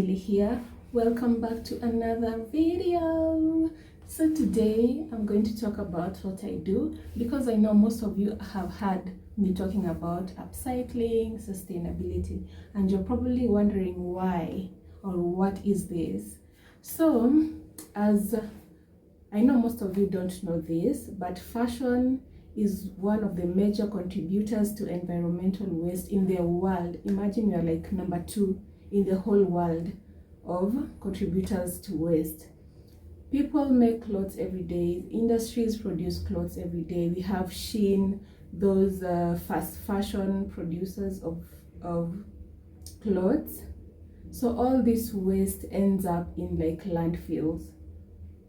Emily here. Welcome back to another video. So today I'm going to talk about what I do, because I know most of you have heard me talking about upcycling, sustainability, and you're probably wondering why or what is this. So as I know most of you don't know this, but fashion is one of the major contributors to environmental waste in the world. Imagine we are like number 2 in the whole world of contributors to waste. People make clothes every day. Industries produce clothes every day. We have Shein, those fast fashion producers of clothes. So all this waste ends up in like landfills.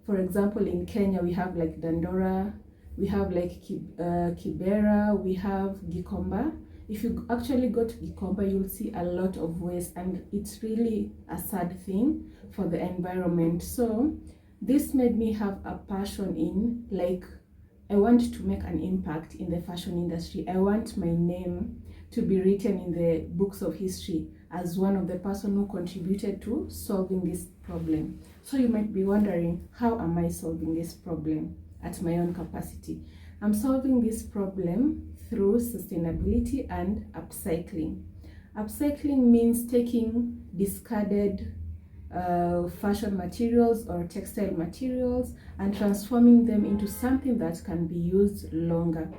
For example, in Kenya, we have like Dandora, we have like Kibera, we have Gikomba. If you actually go to Gikomba, you'll see a lot of waste, and it's really a sad thing for the environment. So this made me have a passion in, like, I want to make an impact in the fashion industry. I want my name to be written in the books of history as one of the person who contributed to solving this problem. So you might be wondering, how am I solving this problem at my own capacity? I'm solving this problem through sustainability and upcycling. Upcycling means taking discarded fashion materials or textile materials and transforming them into something that can be used longer.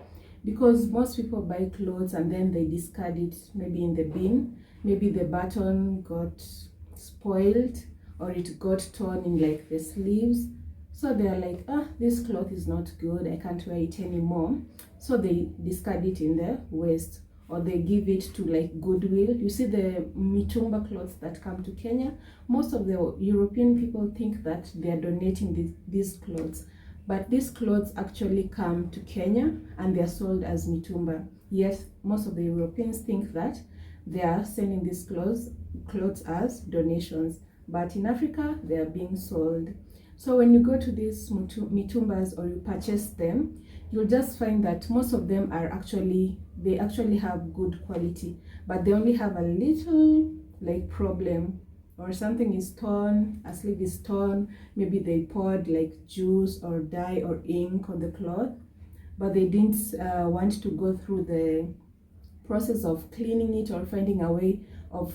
Because most people buy clothes and then they discard it, maybe in the bin, maybe the button got spoiled or it got torn in like the sleeves. So they're like, this cloth is not good, I can't wear it anymore. So they discard it in the waste, or they give it to like Goodwill. You see the mitumba clothes that come to Kenya, most of the European people think that they are donating these clothes, but these clothes actually come to Kenya and they are sold as mitumba. Yes, most of the Europeans think that they are sending these clothes as donations, but in Africa they are being sold. So when you go to these mitumbas or you purchase them, you'll just find that most of them are they actually have good quality, but they only have a little like problem, or something is torn, a sleeve is torn, maybe they poured like juice or dye or ink on the cloth, but they didn't want to go through the process of cleaning it or finding a way of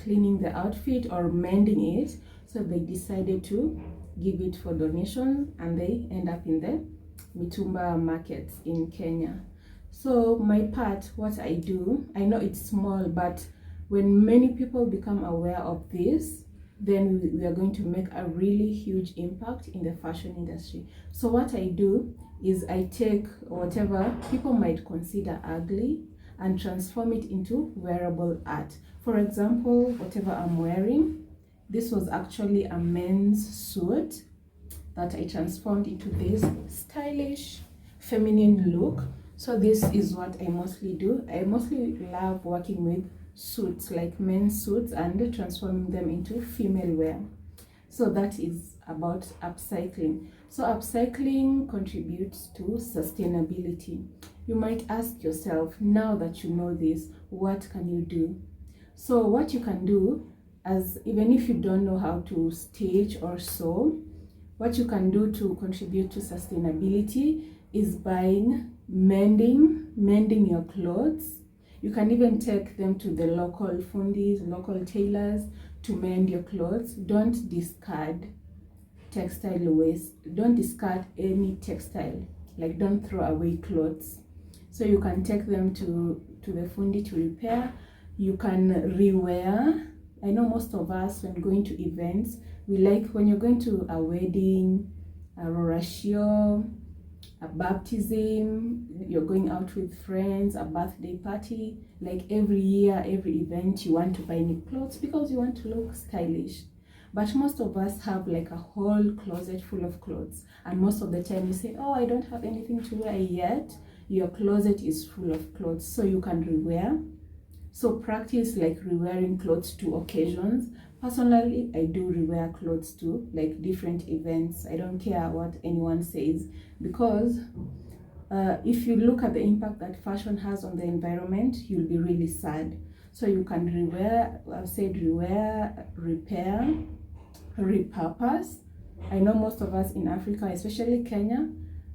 cleaning the outfit or mending it. So they decided to give it for donation, and they end up in the mitumba markets in Kenya. So my part, what I do, I know it's small, but when many people become aware of this, then we are going to make a really huge impact in the fashion industry. So what I do is I take whatever people might consider ugly and transform it into wearable art. For example, whatever I'm wearing, this was actually a men's suit that I transformed into this stylish feminine look. So this is what I mostly do. I mostly love working with suits, like men's suits, and transforming them into female wear. So that is about upcycling. So upcycling contributes to sustainability. You might ask yourself, now that you know this, what can you do? So what you can do, as even if you don't know how to stitch or sew, what you can do to contribute to sustainability is buying, mending your clothes. You can even take them to the local fundis, local tailors to mend your clothes. Don't discard textile waste. Don't discard any textile. Like, don't throw away clothes. So you can take them to the fundi to repair. You can rewear. I know most of us, when going to events, we like, when you're going to a wedding, a rorashio, a baptism, you're going out with friends, a birthday party, like every year, every event, you want to buy new clothes because you want to look stylish. But most of us have like a whole closet full of clothes, and most of the time you say, oh, I don't have anything to wear yet. Your closet is full of clothes, so you can rewear. So practice like rewearing clothes to occasions. Personally, I do rewear clothes to like different events. I don't care what anyone says, because if you look at the impact that fashion has on the environment, you'll be really sad. So you can I've said rewear, repair, repurpose. I know most of us in Africa, especially Kenya,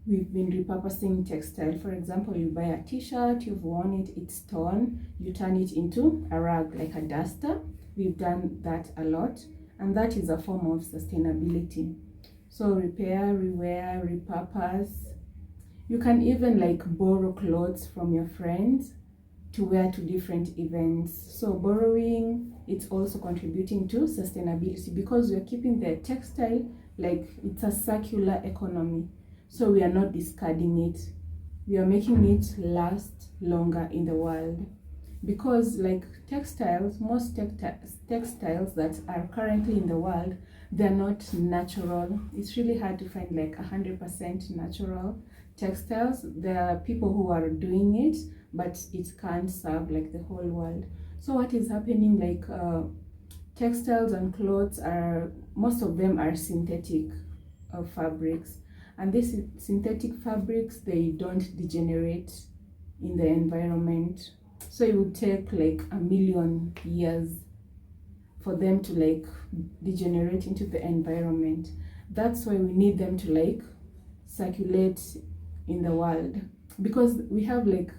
we've been repurposing textile. For example, you buy a t-shirt, you've worn it, it's torn, you turn it into a rug, like a duster. We've done that a lot, and that is a form of sustainability. So repair, rewear, repurpose. You can even like borrow clothes from your friends to wear to different events. So borrowing, it's also contributing to sustainability because we're keeping the textile, like it's a circular economy. So we are not discarding it. We are making it last longer in the world. Because like textiles, most textiles that are currently in the world, they're not natural. It's really hard to find like 100% natural textiles. There are people who are doing it, but it can't serve like the whole world. So what is happening, like textiles and clothes are, most of them are synthetic fabrics, and these synthetic fabrics, they don't degenerate in the environment. So it would take like 1,000,000 years for them to like degenerate into the environment. That's why we need them to like circulate in the world, because we have like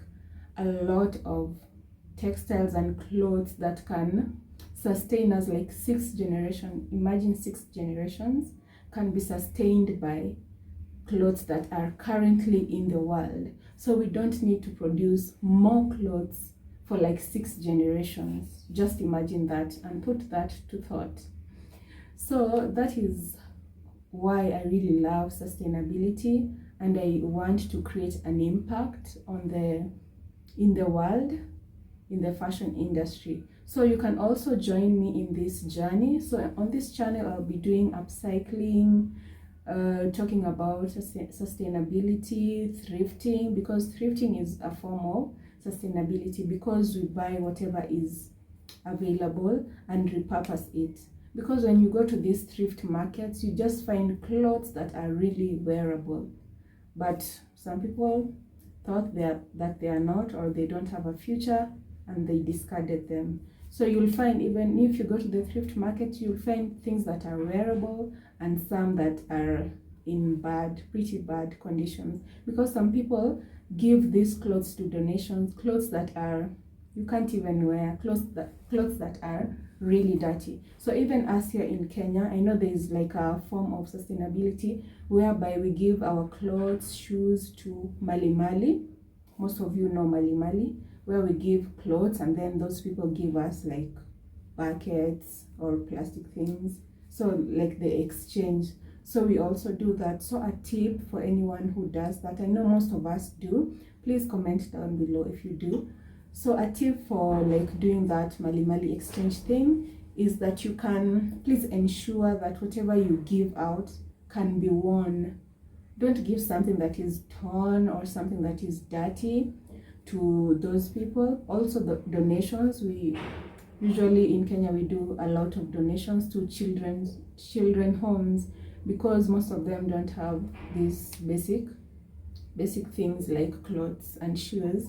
a lot of textiles and clothes that can sustain us like 6 generations. Imagine 6 generations can be sustained by clothes that are currently in the world. So we don't need to produce more clothes for like 6 generations. Just imagine that and put that to thought. So that is why I really love sustainability, and I want to create an impact on in the world, in the fashion industry. So you can also join me in this journey. So on this channel, I'll be doing upcycling, talking about sustainability, thrifting, because thrifting is a form of sustainability, because we buy whatever is available and repurpose it. Because when you go to these thrift markets, you just find clothes that are really wearable, but some people thought that they are not, or they don't have a future, and they discarded them. So you'll find, even if you go to the thrift market, you'll find things that are wearable and some that are in pretty bad conditions, because some people give these clothes to donations, clothes that are, you can't even wear, clothes that are really dirty. So even us here in Kenya, I know there is like a form of sustainability whereby we give our clothes, shoes to Mali Mali. Most of you know Mali Mali, where we give clothes and then those people give us like buckets or plastic things. So like the exchange. So we also do that. So a tip for anyone who does that, I know most of us do, please comment down below if you do. So a tip for like doing that Mali Mali exchange thing is that you can please ensure that whatever you give out can be worn. Don't give something that is torn or something that is dirty to those people. Also the donations, we usually in Kenya we do a lot of donations to children homes, because most of them don't have these basic things like clothes and shoes.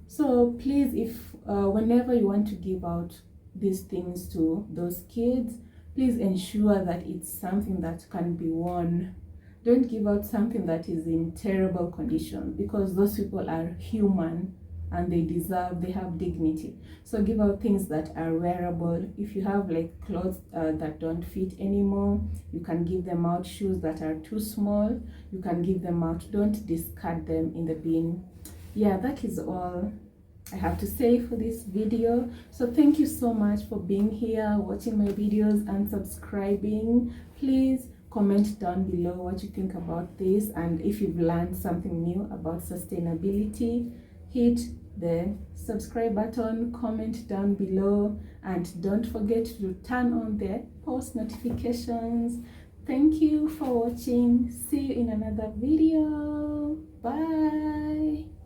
So please, if whenever you want to give out these things to those kids, please ensure that it's something that can be worn. Don't give out something that is in terrible condition, because those people are human and they have dignity. So give out things that are wearable. If you have like clothes that don't fit anymore, you can give them out. Shoes that are too small, you can give them out. Don't discard them in the bin. Yeah, that is all I have to say for this video. So thank you so much for being here, watching my videos and subscribing. Please comment down below what you think about this, and if you've learned something new about sustainability, hit the subscribe button, comment down below, and don't forget to turn on the post notifications. Thank you for watching. See you in another video. Bye.